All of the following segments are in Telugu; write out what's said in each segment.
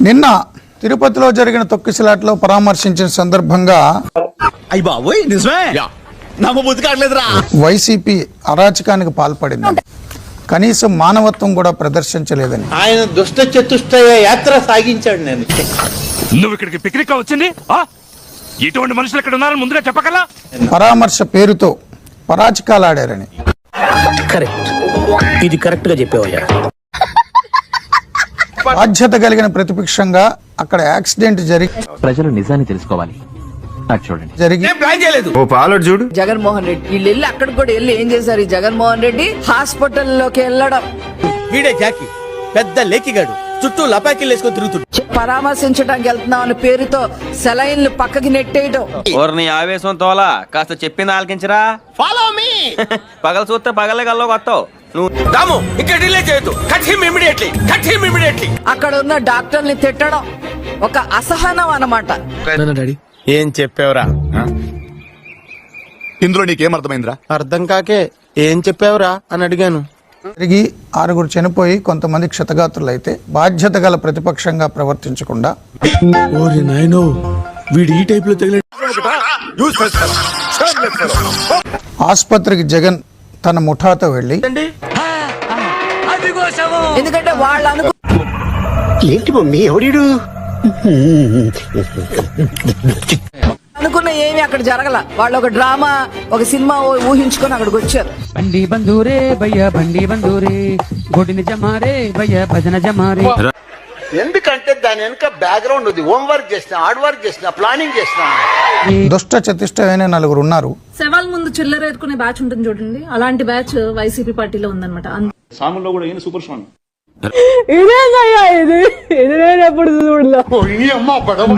నిన్న తిరుపతిలో జరిగిన తొక్కిసలాట్లో పరామర్శించిన సందర్భంగా వైసీపీ అరాచకానికి పాల్పడింది. కనీసం మానవత్వం కూడా ప్రదర్శించలేదని ఆయన దుష్ట చతుష్టయ యాత్ర సాగించాడు. నేను నువ్వు ఇక్కడికి పిక్నిక్ వచ్చింది ఇటువంటి మనుషులు ఇక్కడ ఉన్నారని ముందుగా చెప్పగల పరామర్శ పేరుతో పరాచకాలాడారని. కరెక్ట్, ఇది కరెక్ట్ గా చెప్పేవయ్యా. బాధ్యత కలిగిన ప్రతిపక్షంగా అక్కడ యాక్సిడెంట్ ప్రజలు నిజాన్ని తెలుసుకోవాలి. జరిగి చూడు జగన్మోహన్ రెడ్డి వీళ్ళు వెళ్ళి అక్కడికి కూడా వెళ్ళి ఏం చేశారు? ఈ జగన్మోహన్ రెడ్డి హాస్పిటల్లోకి వెళ్ళడం, వీడే జాకి పెద్ద లేకిగాడు, చుట్టూ లపాకిలు వేసుకొని తిరుగుతుంది. పరామర్శించడానికి వెళ్తున్నాం అనే పేరుతో సెలైన్లు పక్కకి నెట్టేయడం. నీ ఆవేశం తోలా కాస్త చెప్పింది ఆలకించరా. ఫాలో మీ పగల చూస్తే పగలే గల్లో కొత్తావు. అక్కడ ఉన్న డాక్టర్ని తిట్టడం ఒక అసహనం అన్నమాట. ఏం చెప్పావురా? ఇందులో నీకేం అర్థమైందిరా? అర్థం కాకే ఏం చెప్పావురా అని అడిగాను. జరిగి 6 చనిపోయి కొంతమంది క్షతగాత్రులైతే బాధ్యత గల ప్రతిపక్షంగా ప్రవర్తించకుండా ఆసుపత్రికి జగన్ తన ముఠాతో వెళ్లి ఎందుకంటే వాళ్ళు ఏంటి మమ్మీ ఎవడీడు అనుకున్న ఏమి అక్కడ జరగల. వాళ్ళు ఒక డ్రామా, ఒక సినిమా ఊహించుకొని అక్కడికి వచ్చారు. బండి బందూరే భయ్యా బండి బందూరే గొడిని జమారే భయ్యా భజన జమారే. ఎందుకంటే దాని వెనుక బ్యాక్గ్రౌండ్ ఉంది. హోంవర్క్ చేసిన, హార్డ్ వర్క్ చేసిన, ప్లానింగ్ చేసిన. దుష్ట చతుష్టమైన 4 ఉన్నారు. శవాల ముందు చిల్లర ఎత్తుకునే బ్యాచ్ ఉంటుంది చూడండి, అలాంటి బ్యాచ్ వైసీపీ పార్టీలో ఉందన్నమాట. సాములో కూడా ఈయన సూపర్ స్టార్.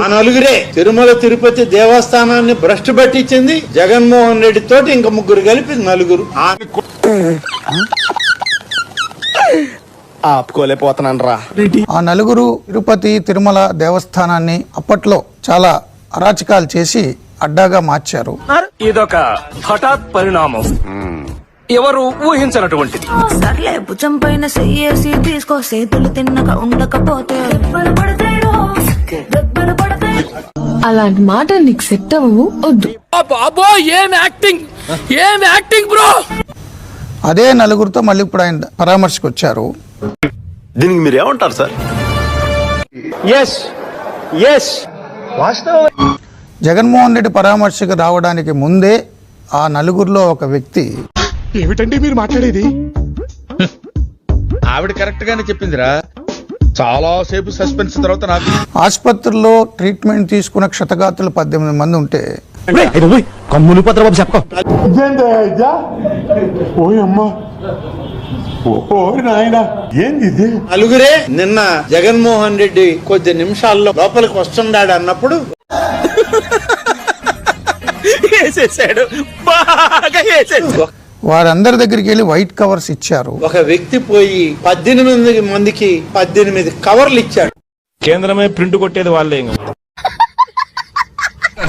ఆ నలుగురే తిరుమల తిరుపతి దేవస్థానాన్ని భ్రష్టు పట్టించింది జగన్మోహన్ రెడ్డి తోటి ఇంకా 3 కలిపి 4. ఆపుకోలేకపోతున్నాను రా. ఆ 4 తిరుపతి తిరుమల దేవస్థానాన్ని అప్పట్లో చాలా అరాచకాలు చేసి అడ్డాగా మార్చారు. ఇదొక హఠాత్ పరిణామం, ఎవరు ఊహించినటువంటిది. సర్లే భుజం పైన చెయ్యేసి తీసుకో, చేతులు తిన్నక ఉండకపోతే అలాంటి మాట నీకు సెట్ అవ్వవు, వద్దు. ఏం యాక్టింగ్ బ్రో. అదే 4 మళ్ళీ ఇప్పుడు ఆయన పరామర్శకు వచ్చారు. దీనికి మీరు ఏమంటారు సార్? జగన్మోహన్ రెడ్డి పరామర్శకు రావడానికి ముందే ఆ 4లో ఒక వ్యక్తి ఏమిటండి మీరు మాట్లాడేది? ఆవిడ కరెక్ట్ గానే చెప్పిందిరా. చాలా సేపు సస్పెన్స్ తర్వాత నాకు ఆసుపత్రిలో ట్రీట్మెంట్ తీసుకున్న క్షతగాత్రులు 18 మంది ఉంటే కమ్ములు పత్రబాబు చెప్పు. నలుగురే నిన్న జగన్మోహన్ రెడ్డి కొద్ది నిమిషాల్లో లోపలికి వస్తున్నాడు అన్నప్పుడు వారందరి దగ్గరికి వెళ్ళి వైట్ కవర్స్ ఇచ్చారు. ఒక వ్యక్తి పోయి 18 మందికి 18 కవర్లు ఇచ్చాడు. కేంద్రమే ప్రింట్ కొట్టేది వాళ్ళే.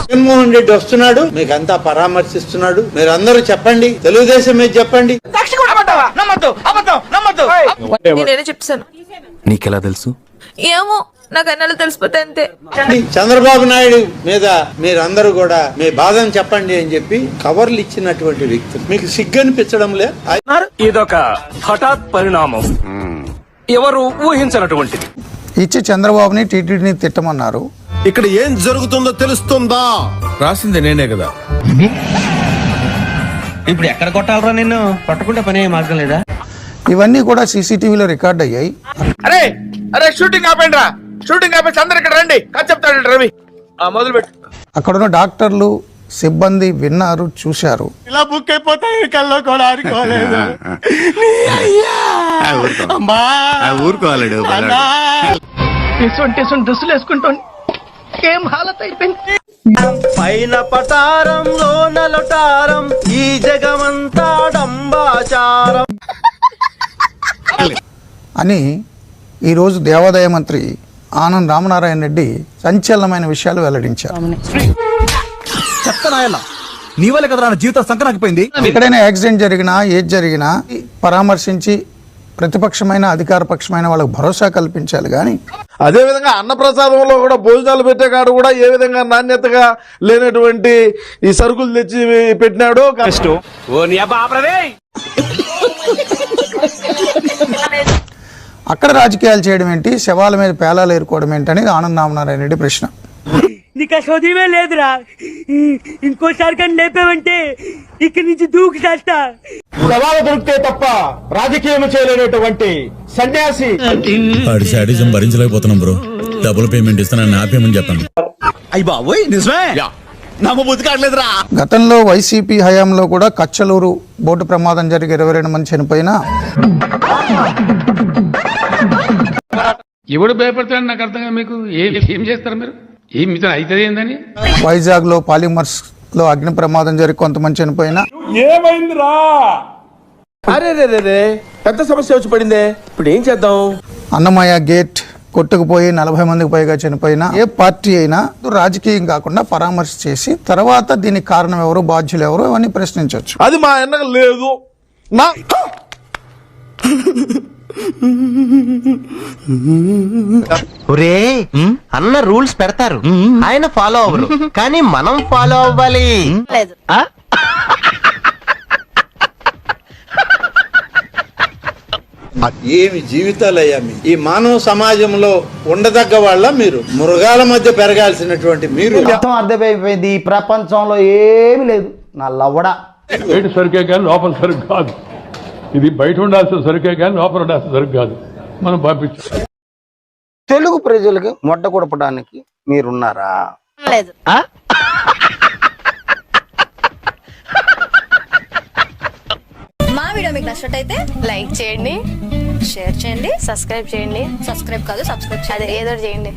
జగన్మోహన్ రెడ్డి వస్తున్నాడు, మీకు అంతా పరామర్శిస్తున్నాడు, మీరు అందరూ చెప్పండి, తెలుగుదేశం మీద చెప్పండి. నేనే చెప్తాను. నీకెలా తెలుసు? ఏమో నాకు అన్నలు తెలిసిపోతే అంతే. చంద్రబాబు నాయుడు మీద మీరందరూ కూడా మీ బాధను చెప్పండి అని చెప్పి కవర్లు ఇచ్చినటువంటి వ్యక్తి మీకు సిగ్గనిపించడం లే? ఇదొక హఠాత్ పరిణామం, ఎవరు ఊహించినటువంటిది. ఇచ్చి చంద్రబాబుని టీటీడీని తిట్టమన్నారు. ఇక్కడ ఏం జరుగుతుందో తెలుస్తుందా? రాసింది నేనే కదా. ఇప్పుడు ఎక్కడ కొట్టాలరా నిన్ను? కొట్టకుండా పని మార్గం లేదా? ఇవన్నీ కూడా సీసీటీవీలో రికార్డ్ అయ్యాయి. అరే షూటింగ్ ఆపండి రా, షూటింగ్ ఆపేసి అందరు ఇక్కడ రండి, కథ చెప్తాడు రవి. మొదలు పెట్టు. అక్కడున్న డాక్టర్లు సిబ్బంది విన్నారు, చూశారు. ఇలా బుక్ అయిపోతాయి కల్లో కూడా ఆడుకోలేదు. దుస్తులు వేసుకుంటాను ఏం హాలత్ అయిపోయింది. పైన పటారంలో నలటారం, ఈ జగమంతా డంబాచారం అని ఈరోజు దేవాదాయ మంత్రి ఆనం రామనారాయణ రెడ్డి సంచలనమైన విషయాలు వెల్లడించారు. నీ వల్ల కదా నా జీవితం సంకనాకపోయింది. ఎక్కడైనా యాక్సిడెంట్ జరిగినా ఏది జరిగినా పరామర్శించి ప్రతిపక్షమైన అధికార పక్షమైన వాళ్ళకు భరోసా కల్పించాలి కానీ అదే విధంగా అన్నప్రసాదంలో కూడా భోజనాలు పెట్టే కాడు కూడా ఏ విధంగా నాణ్యతగా లేనటువంటి ఈ సరుకులు తెచ్చి పెట్టినాడు. అక్కడ రాజకీయాలు చేయడం ఏంటి, శవాల మీద పేలాలు ఏరుకోవడం ఏంటి అనేది ఆనంద్ రామనారాయణ రెడ్డి ప్రశ్న. నీకు సోదరిమే లేదురా, ఇంకోసారి కానీ లేపావంటే ఇక్కడి నుంచి దూకి చేస్తా. సవాలు దొరికితే తప్ప రాజకీయం చేయలేనటువంటి సన్యాసి. వాడి శాడిజం భరించలేకపోతున్నాం బ్రో. డబుల్ పేమెంట్ ఇస్తానని ఆపేమని చెప్పండి. అయ్యి బాబోయ్ నిజమే నమ్మబుద్ధి కావట్లేదురా. గతంలో వైసీపీ హయాంలో కూడా కచ్చలూరు బోటు ప్రమాదం జరిగి 22 మంది చనిపోయినా ఎవడు భయపడతాడు నాకు అర్థం కాదు. మీకు ఏం చేస్తారు మీరు? ఏం మీతో అయితే ఏందని? వైజాగ్ లో పాలిమర్స్ లో అగ్ని ప్రమాదం జరిగి కొంతమంది చనిపోయినా అరే రే పెద్ద సమస్య వచ్చి పడిందే, ఇప్పుడు ఏం చేద్దాం? అన్నమయ్య గేట్ కొట్టుకుపోయి 40 మందికి పైగా చనిపోయినా ఏ పార్టీ అయినా రాజకీయం కాకుండా పరామర్శ చేసి తర్వాత దీనికి కారణం ఎవరు, బాధ్యులు ఎవరు అవన్నీ ప్రశ్నించవచ్చు. అది మా ఎన్నక లేదు. నా అన్న రూల్స్ పెడతారు, ఆయన ఫాలో అవ్వరు, కానీ మనం ఫాలో అవ్వాలి. ఏమి జీవితాలయ్యా మీ ఈ మానవ సమాజంలో ఉండదగ్గ వాళ్ళ మీరు మృగాల మధ్య పెరగాల్సినటువంటి మీరు. అర్థమైపోయింది, ఈ ప్రపంచంలో ఏమి లేదు నా లవ్వడా. బయట సరికే కానీ లోపల సరుకు కాదు. ఇది బయట ఉండాల్సిన సరుకే కానీ లోపల ఉండాల్సిన సరుకు కాదు. మనం పంపించాం. తెలుగు ప్రజలకు మొట్ట కొడపడానికి మీరున్నారా? మా వీడియో మీకు నచ్చినట్టయితే లైక్ చేయండి, షేర్ చేయండి, సబ్స్క్రైబ్ చేయండి. సబ్స్క్రైబ్ కాదు, సబ్స్క్రైబ్ చేయండి, ఏదో చేయండి.